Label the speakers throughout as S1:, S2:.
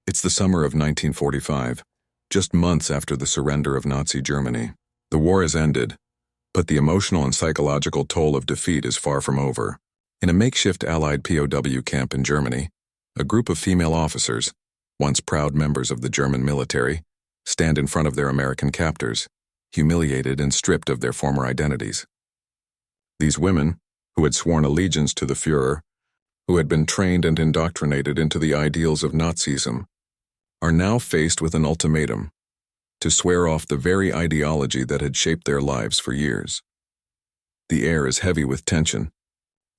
S1: It's the summer of 1945, just months after the surrender of Nazi Germany. The war has ended, but the emotional and psychological toll of defeat is far from over. In a makeshift Allied POW camp in Germany, a group of female officers, once proud members of the German military, stand in front of their American captors, humiliated and stripped of their former identities. These women, who had sworn allegiance to the Führer, who had been trained and indoctrinated into the ideals of Nazism, are now faced with an ultimatum: to swear off the very ideology that had shaped their lives for years. The air is heavy with tension.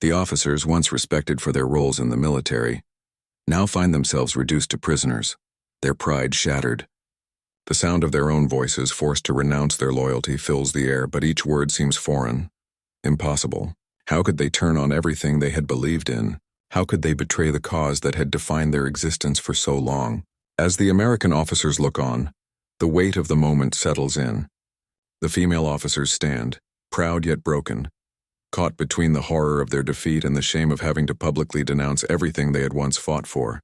S1: The officers, once respected for their roles in the military, now find themselves reduced to prisoners, their pride shattered. The sound of their own voices forced to renounce their loyalty fills the air, but each word seems foreign, impossible. How could they turn on everything they had believed in? How could they betray the cause that had defined their existence for so long? As the American officers look on, the weight of the moment settles in. The female officers stand, proud yet broken, caught between the horror of their defeat and the shame of having to publicly denounce everything they had once fought for.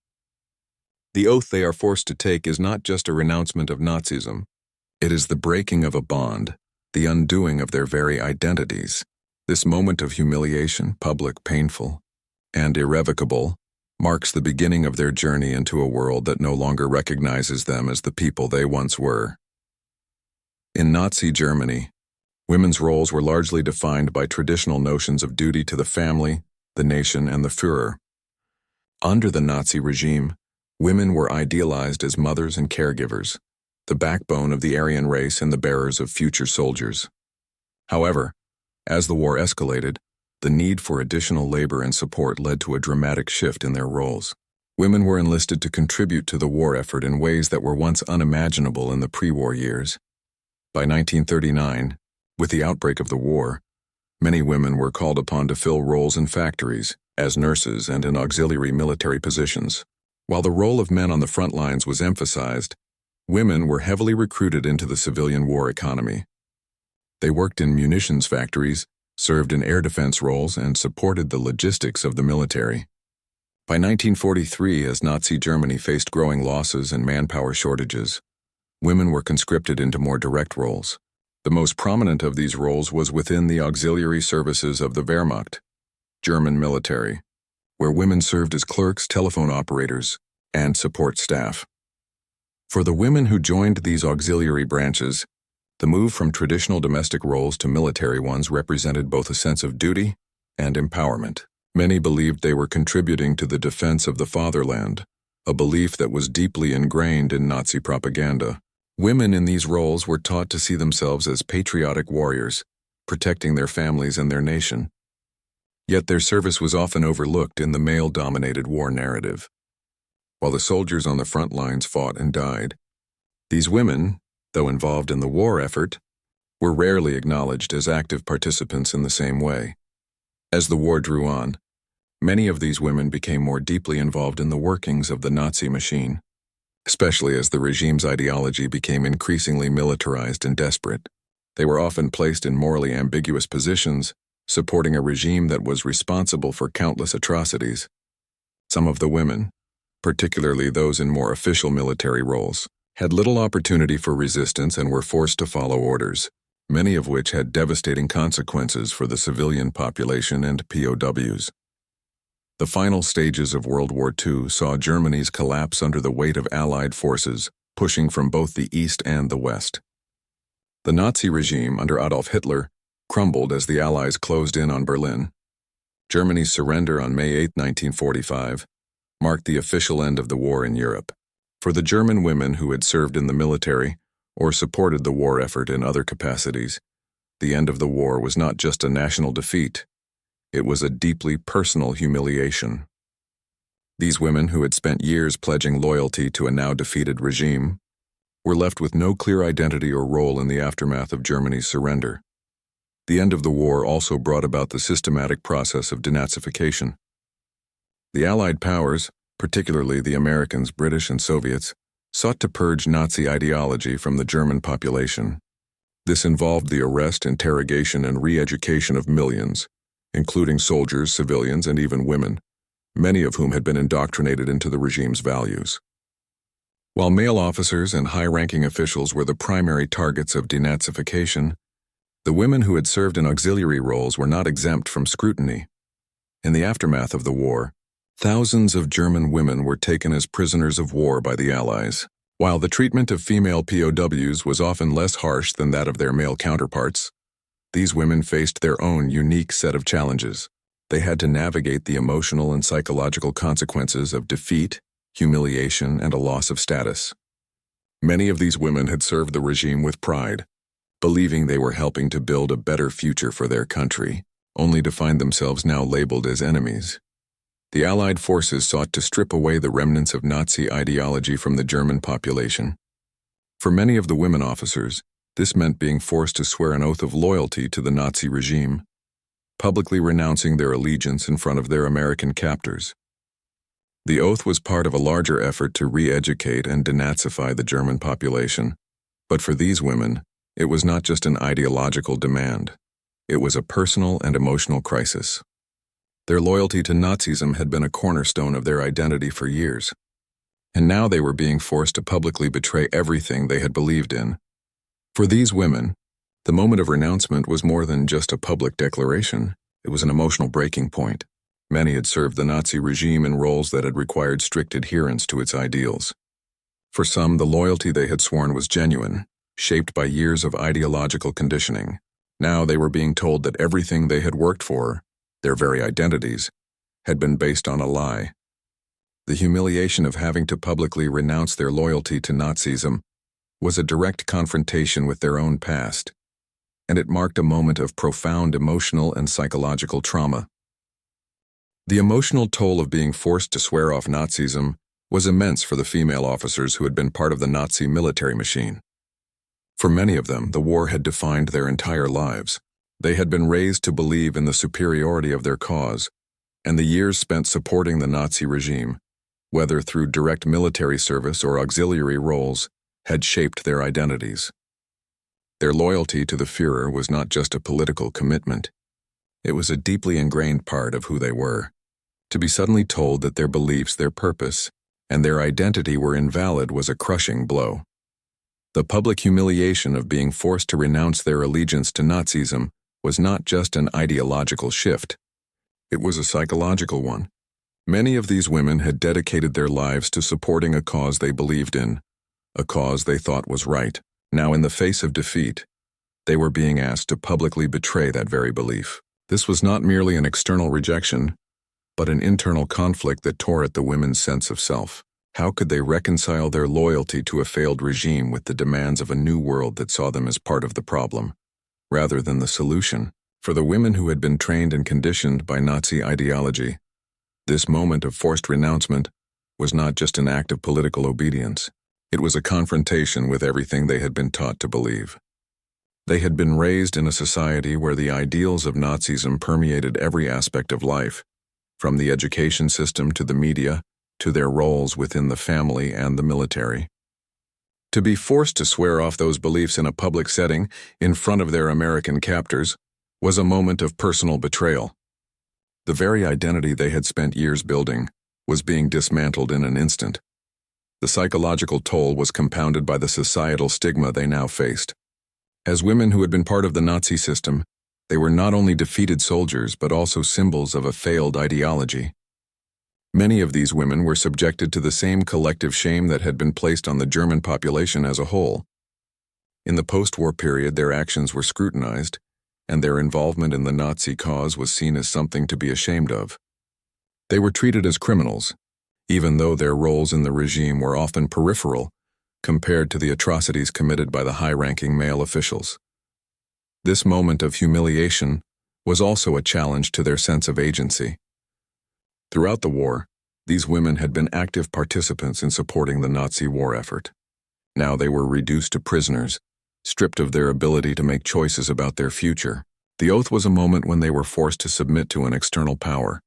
S1: The oath they are forced to take is not just a renouncement of Nazism. It is the breaking of a bond, the undoing of their very identities. This moment of humiliation, public, painful, and irrevocable, marks the beginning of their journey into a world that no longer recognizes them as the people they once were. In Nazi Germany, women's roles were largely defined by traditional notions of duty to the family, the nation, and the Führer. Under the Nazi regime, women were idealized as mothers and caregivers, the backbone of the Aryan race and the bearers of future soldiers. However, as the war escalated, the need for additional labor and support led to a dramatic shift in their roles. Women were enlisted to contribute to the war effort in ways that were once unimaginable in the pre-war years. By 1939, with the outbreak of the war, many women were called upon to fill roles in factories, as nurses, and in auxiliary military positions. While the role of men on the front lines was emphasized, women were heavily recruited into the civilian war economy. They worked in munitions factories, served in air defense roles, and supported the logistics of the military. By 1943, as Nazi Germany faced growing losses and manpower shortages, women were conscripted into more direct roles. The most prominent of these roles was within the auxiliary services of the Wehrmacht, German military, where women served as clerks, telephone operators, and support staff. For the women who joined these auxiliary branches, the move from traditional domestic roles to military ones represented both a sense of duty and empowerment. Many believed they were contributing to the defense of the fatherland, a belief that was deeply ingrained in Nazi propaganda. Women in these roles were taught to see themselves as patriotic warriors, protecting their families and their nation. Yet their service was often overlooked in the male-dominated war narrative. While the soldiers on the front lines fought and died, these women, though involved in the war effort, were rarely acknowledged as active participants in the same way. As the war drew on, many of these women became more deeply involved in the workings of the Nazi machine, especially as the regime's ideology became increasingly militarized and desperate. They were often placed in morally ambiguous positions, supporting a regime that was responsible for countless atrocities. Some of the women, particularly those in more official military roles, had little opportunity for resistance and were forced to follow orders, many of which had devastating consequences for the civilian population and POWs. The final stages of World War II saw Germany's collapse under the weight of Allied forces pushing from both the East and the West. The Nazi regime under Adolf Hitler crumbled as the Allies closed in on Berlin. Germany's surrender on May 8, 1945, marked the official end of the war in Europe. For the German women who had served in the military or supported the war effort in other capacities, the end of the war was not just a national defeat, it was a deeply personal humiliation. These women, who had spent years pledging loyalty to a now defeated regime, were left with no clear identity or role in the aftermath of Germany's surrender. The end of the war also brought about the systematic process of denazification. The Allied powers, particularly the Americans, British, and Soviets, sought to purge Nazi ideology from the German population. This involved the arrest, interrogation, and re-education of millions, including soldiers, civilians, and even women, many of whom had been indoctrinated into the regime's values. While male officers and high-ranking officials were the primary targets of denazification, the women who had served in auxiliary roles were not exempt from scrutiny. In the aftermath of the war, thousands of German women were taken as prisoners of war by the Allies. While the treatment of female POWs was often less harsh than that of their male counterparts, these women faced their own unique set of challenges. They had to navigate the emotional and psychological consequences of defeat, humiliation, and a loss of status. Many of these women had served the regime with pride, believing they were helping to build a better future for their country, only to find themselves now labeled as enemies. The Allied forces sought to strip away the remnants of Nazi ideology from the German population. For many of the women officers, this meant being forced to swear an oath of loyalty to the Nazi regime, publicly renouncing their allegiance in front of their American captors. The oath was part of a larger effort to re-educate and denazify the German population. But for these women, it was not just an ideological demand. It was a personal and emotional crisis. Their loyalty to Nazism had been a cornerstone of their identity for years. And now they were being forced to publicly betray everything they had believed in. For these women, the moment of renouncement was more than just a public declaration. It was an emotional breaking point. Many had served the Nazi regime in roles that had required strict adherence to its ideals. For some, the loyalty they had sworn was genuine, shaped by years of ideological conditioning. Now they were being told that everything they had worked for, their very identities, had been based on a lie. The humiliation of having to publicly renounce their loyalty to Nazism was a direct confrontation with their own past, and it marked a moment of profound emotional and psychological trauma. The emotional toll of being forced to swear off Nazism was immense for the female officers who had been part of the Nazi military machine. For many of them, the war had defined their entire lives. They had been raised to believe in the superiority of their cause, and the years spent supporting the Nazi regime, whether through direct military service or auxiliary roles, had shaped their identities. Their loyalty to the Führer was not just a political commitment. It was a deeply ingrained part of who they were. To be suddenly told that their beliefs, their purpose, and their identity were invalid was a crushing blow. The public humiliation of being forced to renounce their allegiance to Nazism was not just an ideological shift. It was a psychological one. Many of these women had dedicated their lives to supporting a cause they believed in, a cause they thought was right. Now, in the face of defeat, they were being asked to publicly betray that very belief. This was not merely an external rejection, but an internal conflict that tore at the women's sense of self. How could they reconcile their loyalty to a failed regime with the demands of a new world that saw them as part of the problem, rather than the solution? For the women who had been trained and conditioned by Nazi ideology, this moment of forced renouncement was not just an act of political obedience. It was a confrontation with everything they had been taught to believe. They had been raised in a society where the ideals of Nazism permeated every aspect of life, from the education system to the media, to their roles within the family and the military. To be forced to swear off those beliefs in a public setting, in front of their American captors, was a moment of personal betrayal. The very identity they had spent years building was being dismantled in an instant. The psychological toll was compounded by the societal stigma they now faced. As women who had been part of the Nazi system, they were not only defeated soldiers but also symbols of a failed ideology. Many of these women were subjected to the same collective shame that had been placed on the German population as a whole. In the post-war period, their actions were scrutinized, and their involvement in the Nazi cause was seen as something to be ashamed of. They were treated as criminals, even though their roles in the regime were often peripheral compared to the atrocities committed by the high-ranking male officials. This moment of humiliation was also a challenge to their sense of agency. Throughout the war, these women had been active participants in supporting the Nazi war effort. Now they were reduced to prisoners, stripped of their ability to make choices about their future. The oath was a moment when they were forced to submit to an external power,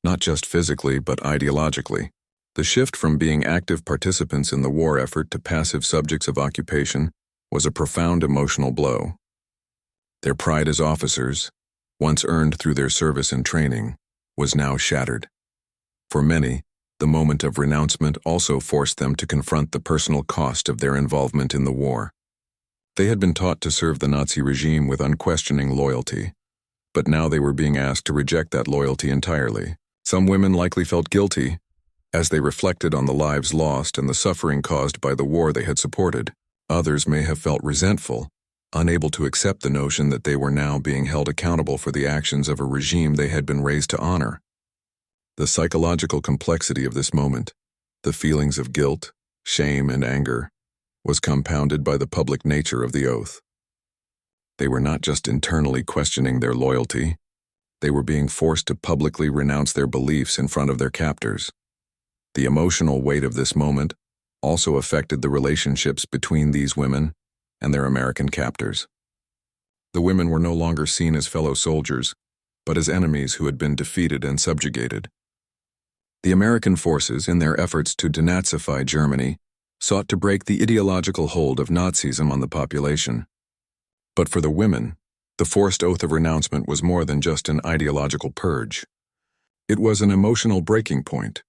S1: not just physically but ideologically. The shift from being active participants in the war effort to passive subjects of occupation was a profound emotional blow. Their pride as officers, once earned through their service and training, was now shattered. For many, The moment of renouncement also forced them to confront the personal cost of their involvement in the war. They had been taught to serve the Nazi regime with unquestioning loyalty, but now they were being asked to reject that loyalty entirely. Some women likely felt guilty, as they reflected on the lives lost and the suffering caused by the war they had supported. Others may have felt resentful, unable to accept the notion that they were now being held accountable for the actions of a regime they had been raised to honor. The psychological complexity of this moment, the feelings of guilt, shame, and anger, was compounded by the public nature of the oath. They were not just internally questioning their loyalty, they were being forced to publicly renounce their beliefs in front of their captors. The emotional weight of this moment also affected the relationships between these women and their American captors. The women were no longer seen as fellow soldiers, but as enemies who had been defeated and subjugated. The American forces, in their efforts to denazify Germany, sought to break the ideological hold of Nazism on the population. But for the women, the forced oath of renouncement was more than just an ideological purge. It was an emotional breaking point.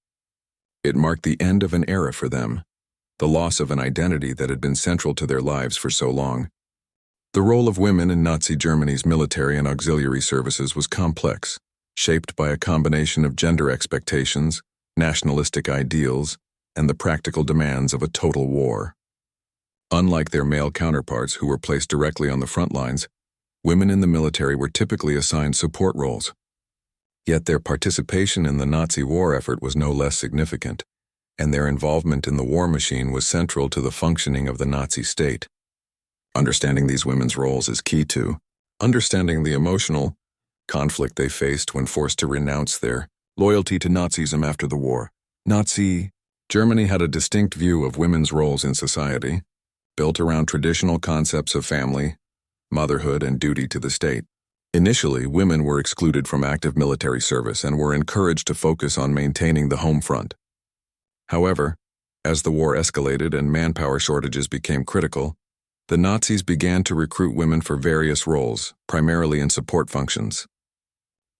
S1: It marked the end of an era for them, the loss of an identity that had been central to their lives for so long. The role of women in Nazi Germany's military and auxiliary services was complex, shaped by a combination of gender expectations, nationalistic ideals, and the practical demands of a total war. Unlike their male counterparts who were placed directly on the front lines, women in the military were typically assigned support roles. Yet their participation in the Nazi war effort was no less significant, and their involvement in the war machine was central to the functioning of the Nazi state. Understanding these women's roles is key to understanding the emotional conflict they faced when forced to renounce their loyalty to Nazism after the war. Nazi Germany had a distinct view of women's roles in society, built around traditional concepts of family, motherhood, and duty to the state. Initially, women were excluded from active military service and were encouraged to focus on maintaining the home front. However, as the war escalated and manpower shortages became critical, the Nazis began to recruit women for various roles, primarily in support functions.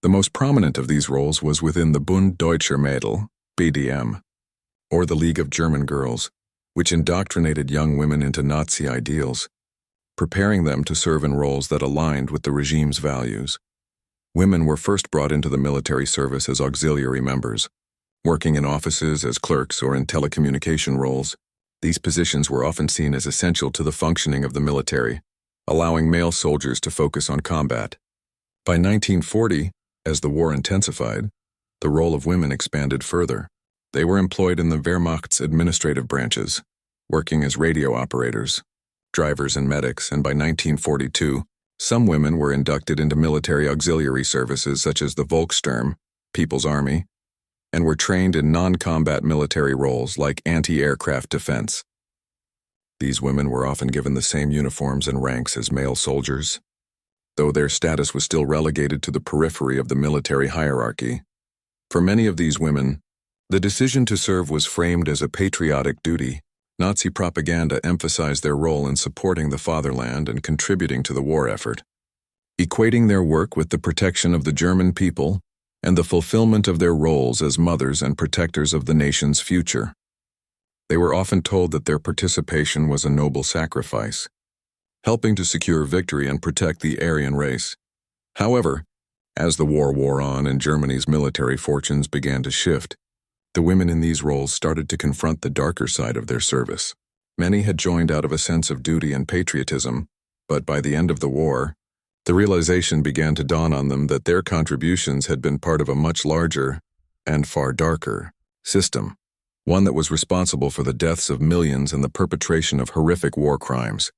S1: The most prominent of these roles was within the Bund Deutscher Mädel, BDM, or the League of German Girls, which indoctrinated young women into Nazi ideals, preparing them to serve in roles that aligned with the regime's values. Women were first brought into the military service as auxiliary members, working in offices as clerks or in telecommunication roles. These positions were often seen as essential to the functioning of the military, allowing male soldiers to focus on combat. By 1940, as the war intensified, the role of women expanded further. They were employed in the Wehrmacht's administrative branches, working as radio operators, drivers, and medics, and by 1942, some women were inducted into military auxiliary services such as the Volkssturm, People's Army, and were trained in non-combat military roles like anti-aircraft defense. These women were often given the same uniforms and ranks as male soldiers, though their status was still relegated to the periphery of the military hierarchy. For many of these women, the decision to serve was framed as a patriotic duty. Nazi propaganda emphasized their role in supporting the fatherland and contributing to the war effort, equating their work with the protection of the German people and the fulfillment of their roles as mothers and protectors of the nation's future. They were often told that their participation was a noble sacrifice, helping to secure victory and protect the Aryan race. However, as the war wore on and Germany's military fortunes began to shift, the women in these roles started to confront the darker side of their service. Many had joined out of a sense of duty and patriotism, but by the end of the war, the realization began to dawn on them that their contributions had been part of a much larger and far darker system, one that was responsible for the deaths of millions and the perpetration of horrific war crimes.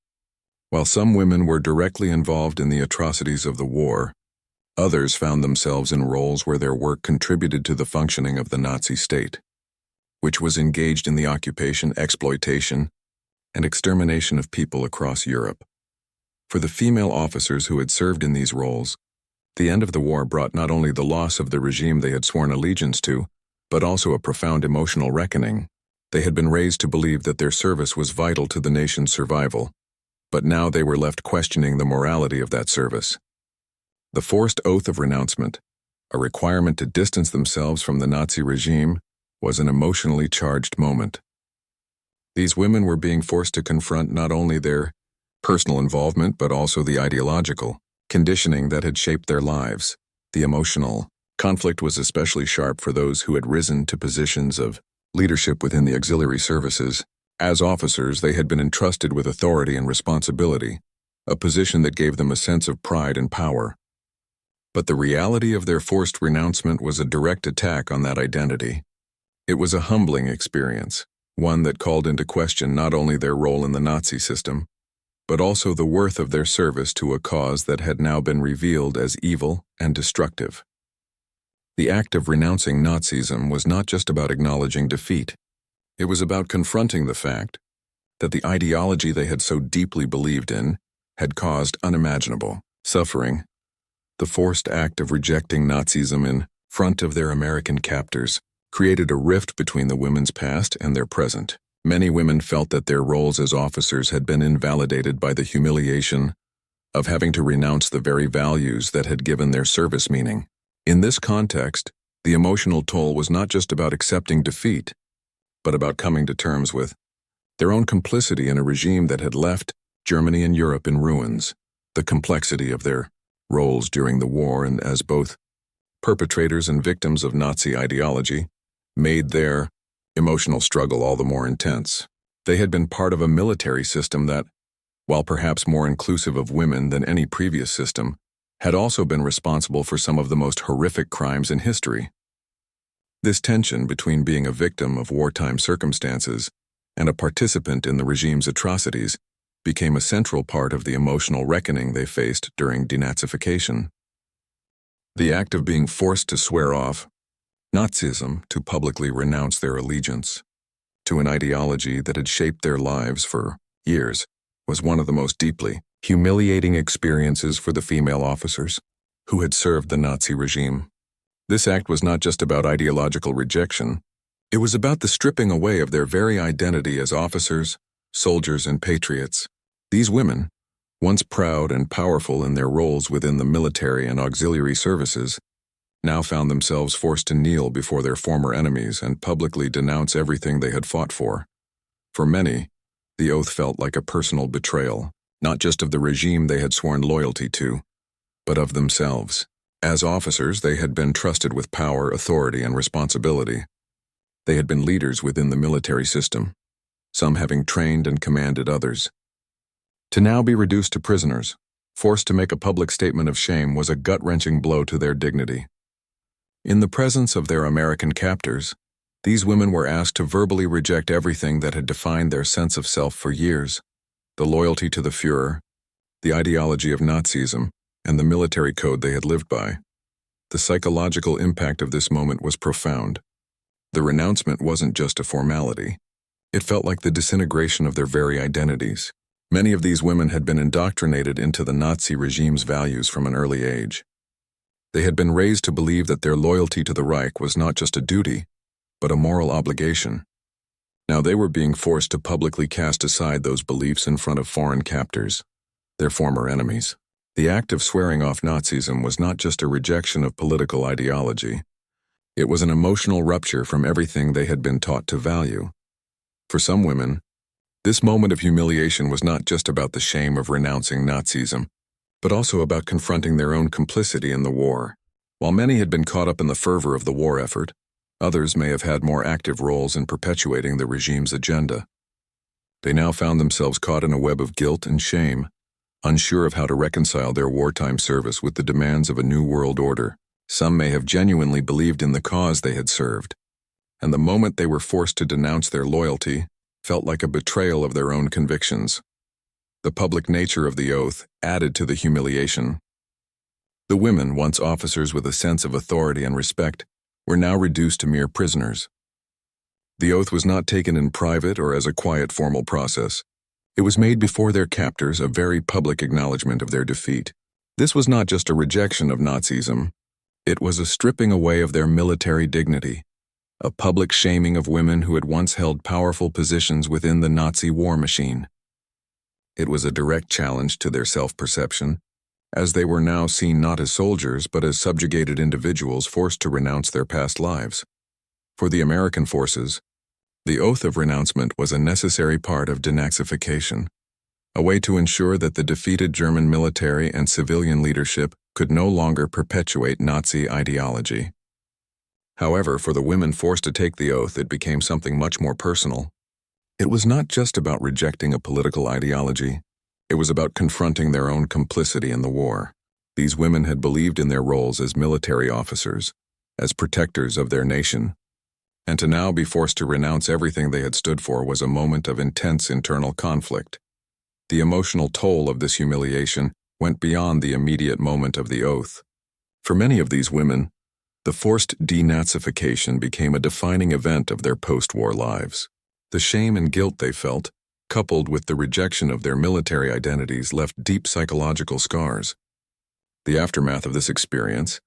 S1: While some women were directly involved in the atrocities of the war, others found themselves in roles where their work contributed to the functioning of the Nazi state, which was engaged in the occupation, exploitation, and extermination of people across Europe. For the female officers who had served in these roles, the end of the war brought not only the loss of the regime they had sworn allegiance to, but also a profound emotional reckoning. They had been raised to believe that their service was vital to the nation's survival, but now they were left questioning the morality of that service. The forced oath of renouncement, a requirement to distance themselves from the Nazi regime, was an emotionally charged moment. These women were being forced to confront not only their personal involvement but also the ideological conditioning that had shaped their lives. The emotional conflict was especially sharp for those who had risen to positions of leadership within the auxiliary services. As officers, they had been entrusted with authority and responsibility, a position that gave them a sense of pride and power. But the reality of their forced renouncement was a direct attack on that identity. It was a humbling experience, one that called into question not only their role in the Nazi system, but also the worth of their service to a cause that had now been revealed as evil and destructive. The act of renouncing Nazism was not just about acknowledging defeat. It was about confronting the fact that the ideology they had so deeply believed in had caused unimaginable suffering. The forced act of rejecting Nazism in front of their American captors created a rift between the women's past and their present. Many women felt that their roles as officers had been invalidated by the humiliation of having to renounce the very values that had given their service meaning. In this context, the emotional toll was not just about accepting defeat, but about coming to terms with their own complicity in a regime that had left Germany and Europe in ruins. The complexity of their roles during the war and as both perpetrators and victims of Nazi ideology made their emotional struggle all the more intense. They had been part of a military system that, while perhaps more inclusive of women than any previous system, had also been responsible for some of the most horrific crimes in history. This tension between being a victim of wartime circumstances and a participant in the regime's atrocities became a central part of the emotional reckoning they faced during denazification. The act of being forced to swear off Nazism, to publicly renounce their allegiance to an ideology that had shaped their lives for years, was one of the most deeply humiliating experiences for the female officers who had served the Nazi regime. This act was not just about ideological rejection. It was about the stripping away of their very identity as officers, soldiers, and patriots. These women, once proud and powerful in their roles within the military and auxiliary services, now found themselves forced to kneel before their former enemies and publicly denounce everything they had fought for. For many, the oath felt like a personal betrayal, not just of the regime they had sworn loyalty to, but of themselves. As officers, they had been trusted with power, authority, and responsibility. They had been leaders within the military system, some having trained and commanded others. To now be reduced to prisoners, forced to make a public statement of shame, was a gut-wrenching blow to their dignity. In the presence of their American captors, these women were asked to verbally reject everything that had defined their sense of self for years: the loyalty to the Führer, the ideology of Nazism, and the military code they had lived by. The psychological impact of this moment was profound. The renouncement wasn't just a formality. It felt like the disintegration of their very identities. Many of these women had been indoctrinated into the Nazi regime's values from an early age. They had been raised to believe that their loyalty to the Reich was not just a duty, but a moral obligation. Now they were being forced to publicly cast aside those beliefs in front of foreign captors, their former enemies. The act of swearing off Nazism was not just a rejection of political ideology. It was an emotional rupture from everything they had been taught to value. For some women, this moment of humiliation was not just about the shame of renouncing Nazism, but also about confronting their own complicity in the war. While many had been caught up in the fervor of the war effort, others may have had more active roles in perpetuating the regime's agenda. They now found themselves caught in a web of guilt and shame, unsure of how to reconcile their wartime service with the demands of a new world order. Some may have genuinely believed in the cause they had served, and the moment they were forced to denounce their loyalty felt like a betrayal of their own convictions. The public nature of the oath added to the humiliation. The women, once officers with a sense of authority and respect, were now reduced to mere prisoners. The oath was not taken in private or as a quiet formal process. It was made before their captors, a very public acknowledgement of their defeat. This was not just a rejection of Nazism. It was a stripping away of their military dignity, a public shaming of women who had once held powerful positions within the Nazi war machine. It was a direct challenge to their self-perception, as they were now seen not as soldiers but as subjugated individuals forced to renounce their past lives. For the American forces, the oath of renouncement was a necessary part of denazification, a way to ensure that the defeated German military and civilian leadership could no longer perpetuate Nazi ideology. However, for the women forced to take the oath, it became something much more personal. It was not just about rejecting a political ideology. It was about confronting their own complicity in the war. These women had believed in their roles as military officers, as protectors of their nation, and to now be forced to renounce everything they had stood for was a moment of intense internal conflict. The emotional toll of this humiliation went beyond the immediate moment of the oath. For many of these women, the forced denazification became a defining event of their post-war lives. The shame and guilt they felt, coupled with the rejection of their military identities, left deep psychological scars. The aftermath of this experience,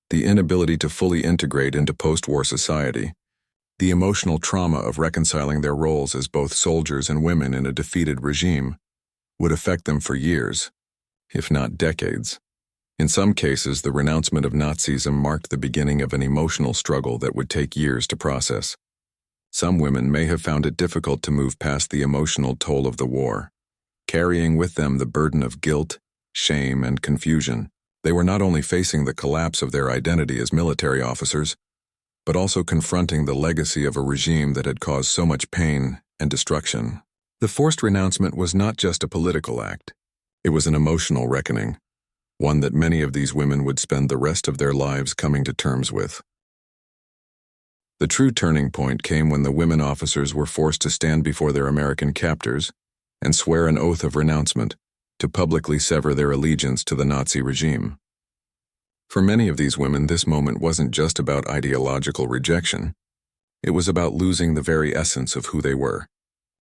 S1: the inability to fully integrate into post-war society, the emotional trauma of reconciling their roles as both soldiers and women in a defeated regime, would affect them for years, if not decades. In some cases, the renouncement of Nazism marked the beginning of an emotional struggle that would take years to process. Some women may have found it difficult to move past the emotional toll of the war, carrying with them the burden of guilt, shame, and confusion. They were not only facing the collapse of their identity as military officers, but also confronting the legacy of a regime that had caused so much pain and destruction. The forced renouncement was not just a political act. It was an emotional reckoning, one that many of these women would spend the rest of their lives coming to terms with. The true turning point came when the women officers were forced to stand before their American captors and swear an oath of renouncement to publicly sever their allegiance to the Nazi regime. For many of these women, this moment wasn't just about ideological rejection. It was about losing the very essence of who they were.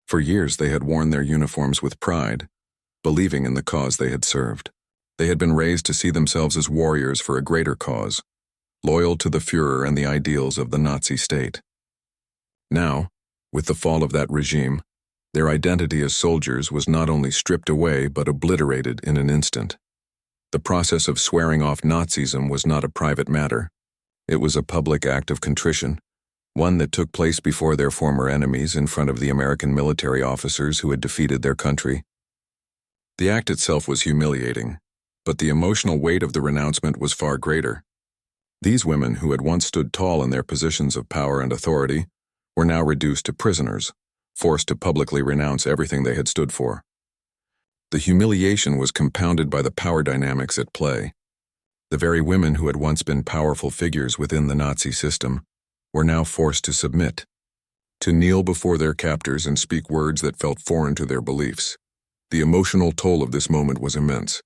S1: For years, they had worn their uniforms with pride, believing in the cause they had served. They had been raised to see themselves as warriors for a greater cause, loyal to the Führer and the ideals of the Nazi state. Now, with the fall of that regime, their identity as soldiers was not only stripped away but obliterated in an instant. The process of swearing off Nazism was not a private matter. It was a public act of contrition, one that took place before their former enemies in front of the American military officers who had defeated their country. The act itself was humiliating, but the emotional weight of the renouncement was far greater. These women, who had once stood tall in their positions of power and authority, were now reduced to prisoners, forced to publicly renounce everything they had stood for. The humiliation was compounded by the power dynamics at play. The very women who had once been powerful figures within the Nazi system were now forced to submit, to kneel before their captors and speak words that felt foreign to their beliefs. The emotional toll of this moment was immense.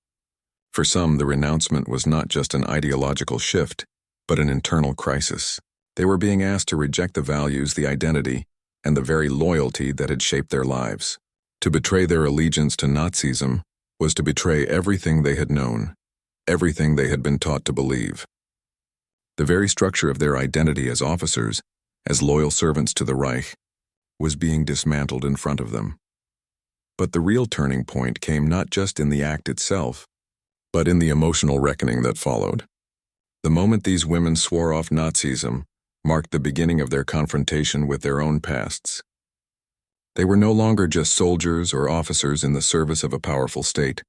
S1: For some, the renouncement was not just an ideological shift, but an internal crisis. They were being asked to reject the values, the identity, and the very loyalty that had shaped their lives. To betray their allegiance to Nazism was to betray everything they had known, everything they had been taught to believe. The very structure of their identity as officers, as loyal servants to the Reich, was being dismantled in front of them. But the real turning point came not just in the act itself, but in the emotional reckoning that followed. The moment these women swore off Nazism marked the beginning of their confrontation with their own pasts. They were no longer just soldiers or officers in the service of a powerful state.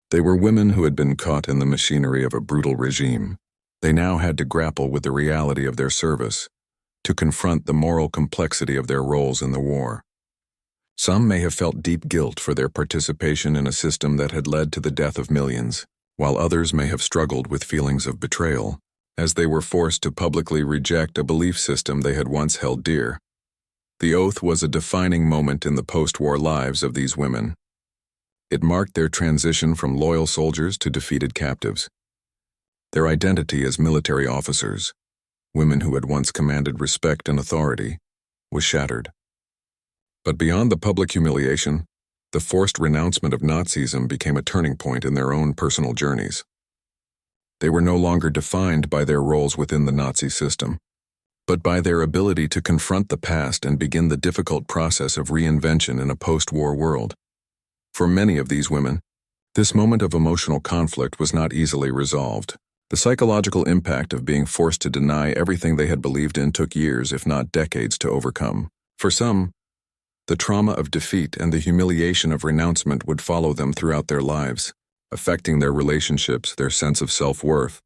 S1: They were women who had been caught in the machinery of a brutal regime. They now had to grapple with the reality of their service, to confront the moral complexity of their roles in the war. Some may have felt deep guilt for their participation in a system that had led to the death of millions, while others may have struggled with feelings of betrayal, as they were forced to publicly reject a belief system they had once held dear. The oath was a defining moment in the post-war lives of these women. It marked their transition from loyal soldiers to defeated captives. Their identity as military officers, women who had once commanded respect and authority, was shattered. But beyond the public humiliation, the forced renouncement of Nazism became a turning point in their own personal journeys. They were no longer defined by their roles within the Nazi system, but by their ability to confront the past and begin the difficult process of reinvention in a post-war world. For many of these women, this moment of emotional conflict was not easily resolved. The psychological impact of being forced to deny everything they had believed in took years, if not decades, to overcome. For some, the trauma of defeat and the humiliation of renouncement would follow them throughout their lives, affecting their relationships, their sense of self-worth,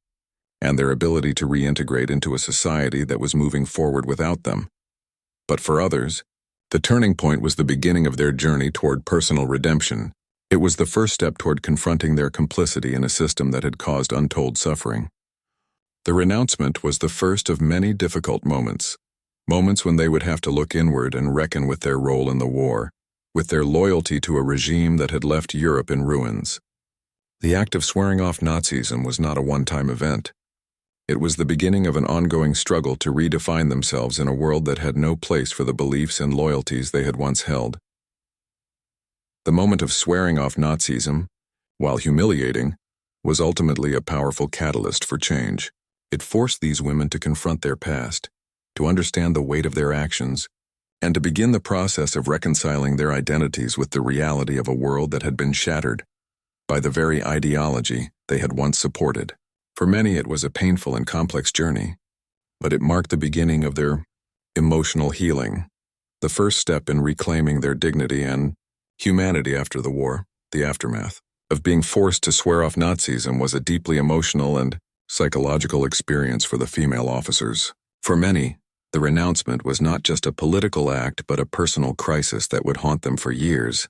S1: and their ability to reintegrate into a society that was moving forward without them. But for others, the turning point was the beginning of their journey toward personal redemption. It was the first step toward confronting their complicity in a system that had caused untold suffering. The renouncement was the first of many difficult moments when they would have to look inward and reckon with their role in the war, with their loyalty to a regime that had left Europe in ruins. The act of swearing off Nazism was not a one-time event. It was the beginning of an ongoing struggle to redefine themselves in a world that had no place for the beliefs and loyalties they had once held. The moment of swearing off Nazism, while humiliating, was ultimately a powerful catalyst for change. It forced these women to confront their past, to understand the weight of their actions, and to begin the process of reconciling their identities with the reality of a world that had been shattered by the very ideology they had once supported. For many, it was a painful and complex journey, but it marked the beginning of their emotional healing, the first step in reclaiming their dignity and humanity after the war. The aftermath of being forced to swear off Nazism was a deeply emotional and psychological experience for the female officers. For many, the renouncement was not just a political act but a personal crisis that would haunt them for years,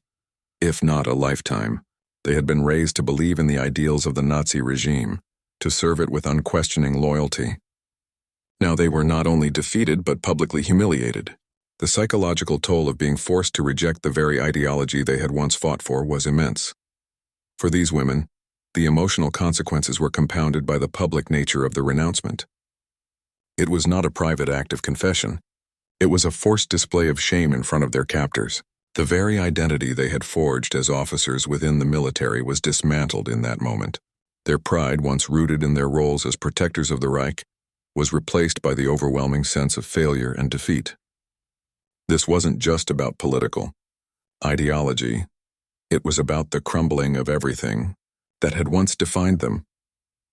S1: if not a lifetime. They had been raised to believe in the ideals of the Nazi regime, to serve it with unquestioning loyalty. Now they were not only defeated but publicly humiliated. The psychological toll of being forced to reject the very ideology they had once fought for was immense. For these women, the emotional consequences were compounded by the public nature of the renouncement. It was not a private act of confession. It was a forced display of shame in front of their captors. The very identity they had forged as officers within the military was dismantled in that moment. Their pride, once rooted in their roles as protectors of the Reich, was replaced by the overwhelming sense of failure and defeat. This wasn't just about political ideology. It was about the crumbling of everything that had once defined them,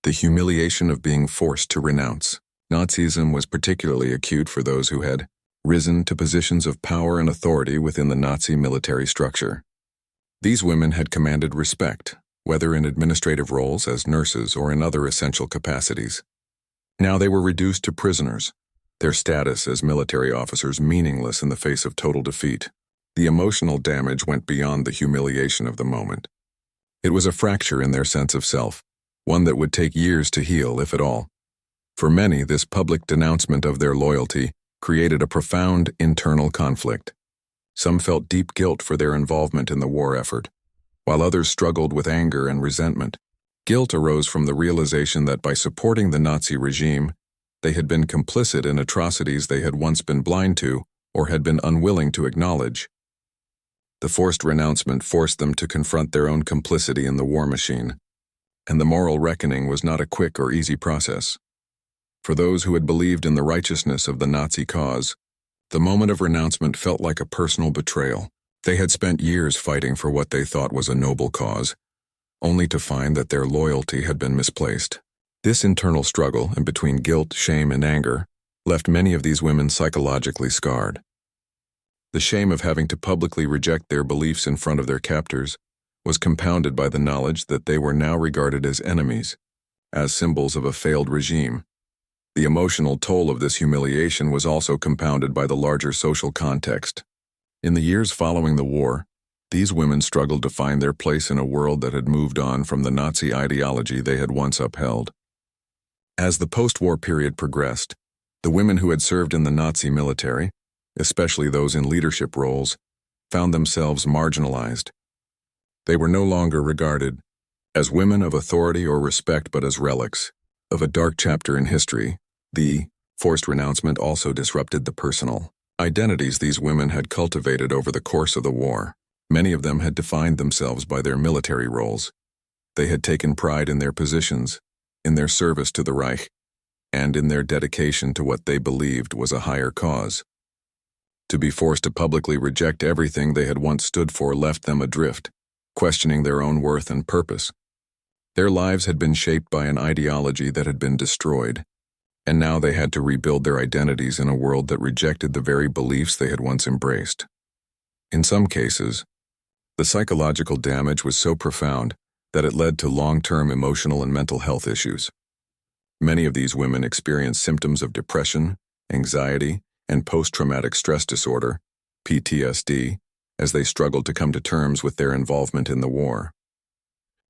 S1: the humiliation of being forced to renounce. Nazism was particularly acute for those who had risen to positions of power and authority within the Nazi military structure. These women had commanded respect, whether in administrative roles as nurses or in other essential capacities. Now they were reduced to prisoners, their status as military officers meaningless in the face of total defeat. The emotional damage went beyond the humiliation of the moment. It was a fracture in their sense of self, one that would take years to heal, if at all. For many, this public denouncement of their loyalty created a profound internal conflict. Some felt deep guilt for their involvement in the war effort, while others struggled with anger and resentment. Guilt arose from the realization that by supporting the Nazi regime, they had been complicit in atrocities they had once been blind to or had been unwilling to acknowledge. The forced renouncement forced them to confront their own complicity in the war machine, and the moral reckoning was not a quick or easy process. For those who had believed in the righteousness of the Nazi cause, the moment of renouncement felt like a personal betrayal. They had spent years fighting for what they thought was a noble cause, only to find that their loyalty had been misplaced. This internal struggle, in between guilt, shame, and anger, left many of these women psychologically scarred. The shame of having to publicly reject their beliefs in front of their captors was compounded by the knowledge that they were now regarded as enemies, as symbols of a failed regime. The emotional toll of this humiliation was also compounded by the larger social context. In the years following the war, these women struggled to find their place in a world that had moved on from the Nazi ideology they had once upheld. As the post-war period progressed, the women who had served in the Nazi military, especially those in leadership roles, found themselves marginalized. They were no longer regarded as women of authority or respect but as relics of a dark chapter in history. The forced renouncement also disrupted the personal identities these women had cultivated over the course of the war. Many of them had defined themselves by their military roles. They had taken pride in their positions, in their service to the Reich, and in their dedication to what they believed was a higher cause. To be forced to publicly reject everything they had once stood for left them adrift, questioning their own worth and purpose. Their lives had been shaped by an ideology that had been destroyed, and now they had to rebuild their identities in a world that rejected the very beliefs they had once embraced. In some cases, the psychological damage was so profound that it led to long-term emotional and mental health issues. Many of these women experienced symptoms of depression, anxiety, and post-traumatic stress disorder, PTSD, as they struggled to come to terms with their involvement in the war.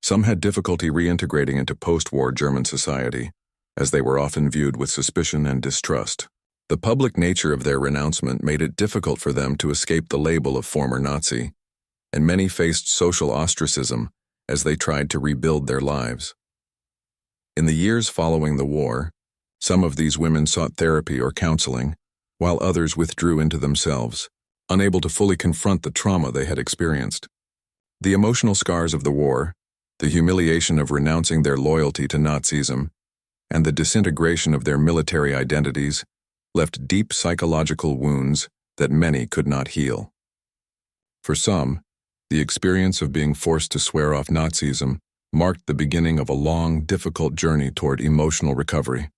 S1: Some had difficulty reintegrating into post-war German society, as they were often viewed with suspicion and distrust. The public nature of their renouncement made it difficult for them to escape the label of former Nazi, and many faced social ostracism as they tried to rebuild their lives. In the years following the war, some of these women sought therapy or counseling, while others withdrew into themselves, unable to fully confront the trauma they had experienced. The emotional scars of the war, the humiliation of renouncing their loyalty to Nazism, and the disintegration of their military identities left deep psychological wounds that many could not heal. For some, the experience of being forced to swear off Nazism marked the beginning of a long, difficult journey toward emotional recovery.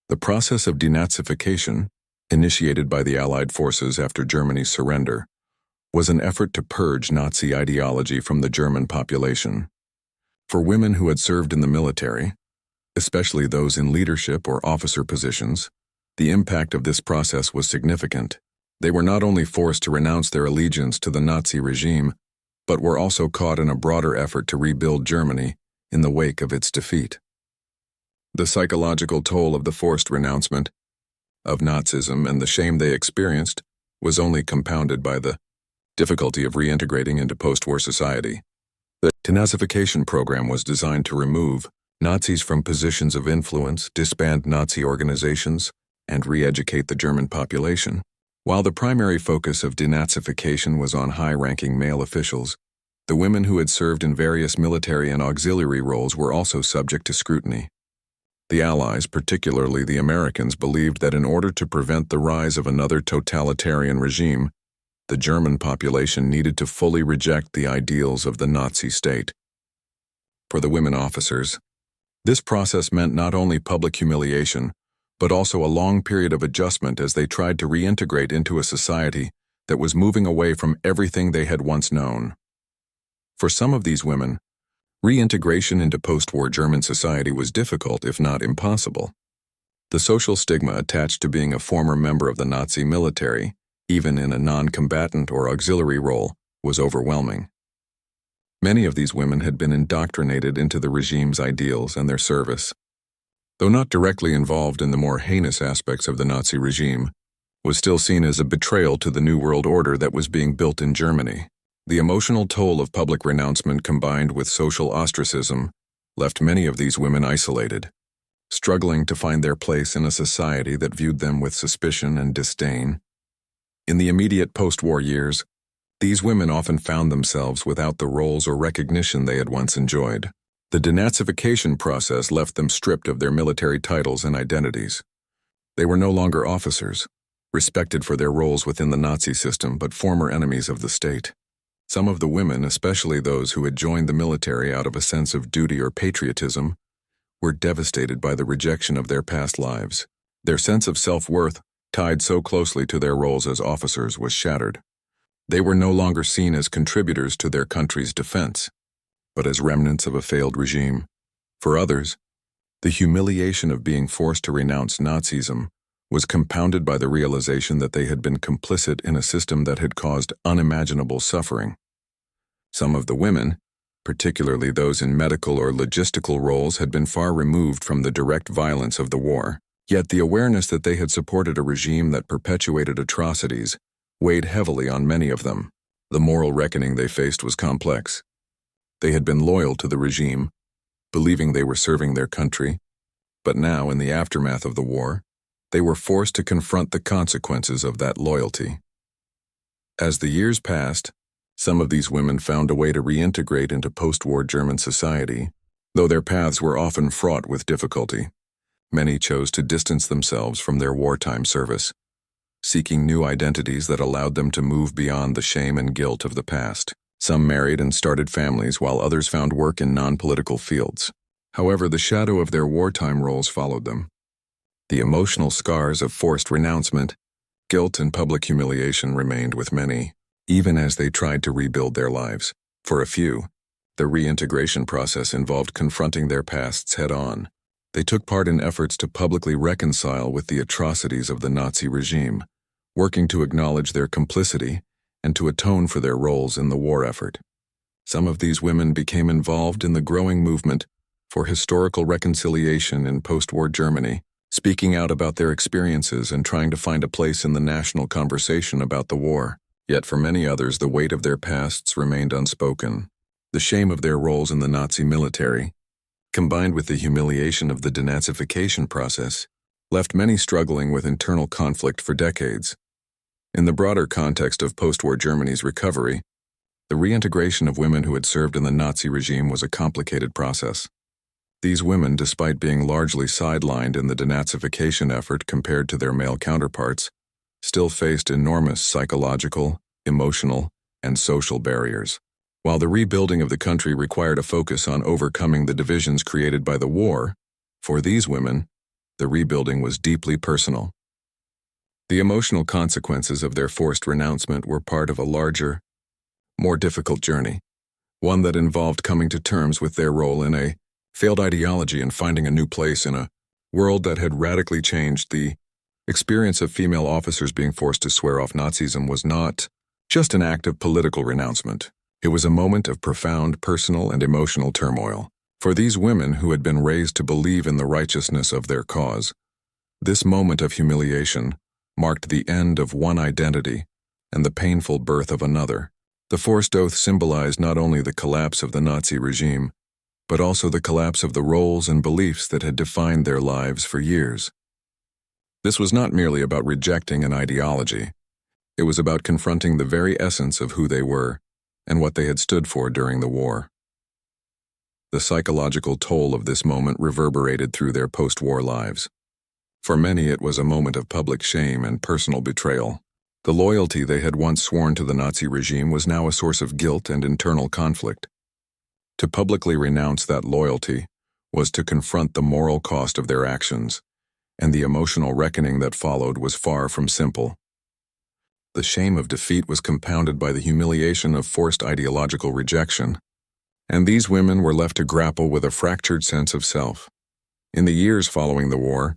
S1: The process of denazification, initiated by the Allied forces after Germany's surrender, was an effort to purge Nazi ideology from the German population. For women who had served in the military, especially those in leadership or officer positions, the impact of this process was significant. They were not only forced to renounce their allegiance to the Nazi regime, but were also caught in a broader effort to rebuild Germany in the wake of its defeat. The psychological toll of the forced renouncement of Nazism and the shame they experienced was only compounded by the difficulty of reintegrating into post-war society. The denazification program was designed to remove Nazis from positions of influence, disband Nazi organizations, and re-educate the German population. While the primary focus of denazification was on high-ranking male officials, the women who had served in various military and auxiliary roles were also subject to scrutiny. The Allies, particularly the Americans, believed that in order to prevent the rise of another totalitarian regime, the German population needed to fully reject the ideals of the Nazi state. For the women officers, this process meant not only public humiliation, but also a long period of adjustment as they tried to reintegrate into a society that was moving away from everything they had once known. For some of these women, reintegration into post-war German society was difficult, if not impossible. The social stigma attached to being a former member of the Nazi military, even in a non-combatant or auxiliary role, was overwhelming. Many of these women had been indoctrinated into the regime's ideals and their service. Though not directly involved in the more heinous aspects of the Nazi regime, was still seen as a betrayal to the New World Order that was being built in Germany. The emotional toll of public renouncement combined with social ostracism left many of these women isolated, struggling to find their place in a society that viewed them with suspicion and disdain. In the immediate post-war years, these women often found themselves without the roles or recognition they had once enjoyed. The denazification process left them stripped of their military titles and identities. They were no longer officers, respected for their roles within the Nazi system, but former enemies of the state. Some of the women, especially those who had joined the military out of a sense of duty or patriotism, were devastated by the rejection of their past lives. Their sense of self-worth, tied so closely to their roles as officers, was shattered. They were no longer seen as contributors to their country's defense, but as remnants of a failed regime. For others, the humiliation of being forced to renounce Nazism was compounded by the realization that they had been complicit in a system that had caused unimaginable suffering. Some of the women, particularly those in medical or logistical roles, had been far removed from the direct violence of the war. Yet the awareness that they had supported a regime that perpetuated atrocities weighed heavily on many of them. The moral reckoning they faced was complex. They had been loyal to the regime, believing they were serving their country, but now, in the aftermath of the war, they were forced to confront the consequences of that loyalty. As the years passed, some of these women found a way to reintegrate into post-war German society, though their paths were often fraught with difficulty. Many chose to distance themselves from their wartime service, seeking new identities that allowed them to move beyond the shame and guilt of the past. Some married and started families, while others found work in non-political fields. However, the shadow of their wartime roles followed them. The emotional scars of forced renouncement, guilt, and public humiliation remained with many, even as they tried to rebuild their lives. For a few, the reintegration process involved confronting their pasts head-on. They took part in efforts to publicly reconcile with the atrocities of the Nazi regime, working to acknowledge their complicity and to atone for their roles in the war effort. Some of these women became involved in the growing movement for historical reconciliation in post-war Germany, speaking out about their experiences and trying to find a place in the national conversation about the war. Yet for many others, the weight of their pasts remained unspoken. The shame of their roles in the Nazi military, combined with the humiliation of the denazification process, left many struggling with internal conflict for decades. In the broader context of post-war Germany's recovery, the reintegration of women who had served in the Nazi regime was a complicated process. These women, despite being largely sidelined in the denazification effort compared to their male counterparts, still faced enormous psychological, emotional, and social barriers. While the rebuilding of the country required a focus on overcoming the divisions created by the war, for these women, the rebuilding was deeply personal. The emotional consequences of their forced renouncement were part of a larger, more difficult journey, one that involved coming to terms with their role in a failed ideology and finding a new place in a world that had radically changed. The experience of female officers being forced to swear off Nazism was not just an act of political renouncement. It was a moment of profound personal and emotional turmoil. For these women who had been raised to believe in the righteousness of their cause, this moment of humiliation marked the end of one identity and the painful birth of another. The forced oath symbolized not only the collapse of the Nazi regime, but also the collapse of the roles and beliefs that had defined their lives for years. This was not merely about rejecting an ideology. It was about confronting the very essence of who they were and what they had stood for during the war. The psychological toll of this moment reverberated through their post-war lives. For many, it was a moment of public shame and personal betrayal. The loyalty they had once sworn to the Nazi regime was now a source of guilt and internal conflict. To publicly renounce that loyalty was to confront the moral cost of their actions, and the emotional reckoning that followed was far from simple. The shame of defeat was compounded by the humiliation of forced ideological rejection, and these women were left to grapple with a fractured sense of self. In the years following the war,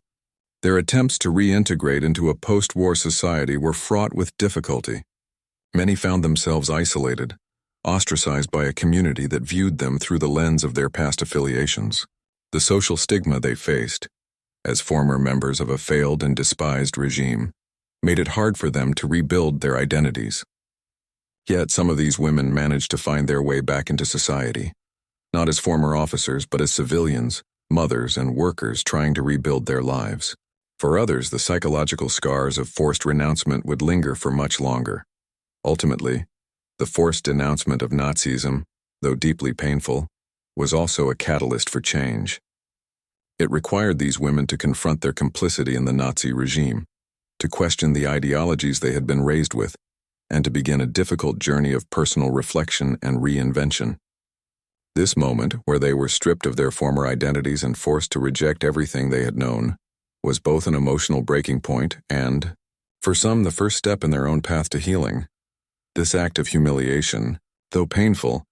S1: their attempts to reintegrate into a post-war society were fraught with difficulty. Many found themselves isolated, ostracized by a community that viewed them through the lens of their past affiliations. The social stigma they faced, as former members of a failed and despised regime, made it hard for them to rebuild their identities. Yet some of these women managed to find their way back into society, not as former officers but as civilians, mothers, and workers trying to rebuild their lives. For others, the psychological scars of forced renouncement would linger for much longer. Ultimately, the forced denouncement of Nazism, though deeply painful, was also a catalyst for change. It required these women to confront their complicity in the Nazi regime, to question the ideologies they had been raised with, and to begin a difficult journey of personal reflection and reinvention. This moment, where they were stripped of their former identities and forced to reject everything they had known, was both an emotional breaking point and, for some, the first step in their own path to healing. This act of humiliation, though painful,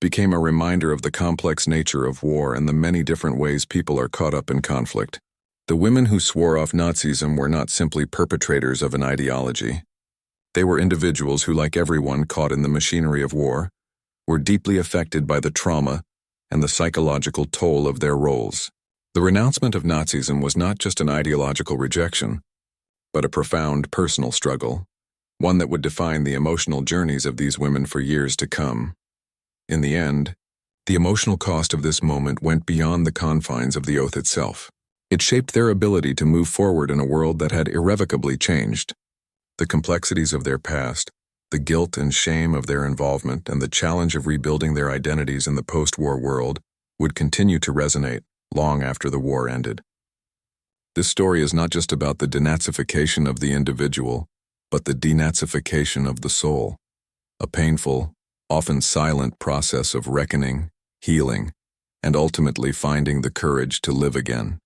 S1: became a reminder of the complex nature of war and the many different ways people are caught up in conflict. The women who swore off Nazism were not simply perpetrators of an ideology. They were individuals who, like everyone caught in the machinery of war, were deeply affected by the trauma and the psychological toll of their roles. The renouncement of Nazism was not just an ideological rejection, but a profound personal struggle, one that would define the emotional journeys of these women for years to come. In the end, the emotional cost of this moment went beyond the confines of the oath itself. It shaped their ability to move forward in a world that had irrevocably changed. The complexities of their past, the guilt and shame of their involvement, and the challenge of rebuilding their identities in the post-war world would continue to resonate long after the war ended. This story is not just about the denazification of the individual, but the denazification of the soul, a painful often silent process of reckoning, healing, and ultimately finding the courage to live again.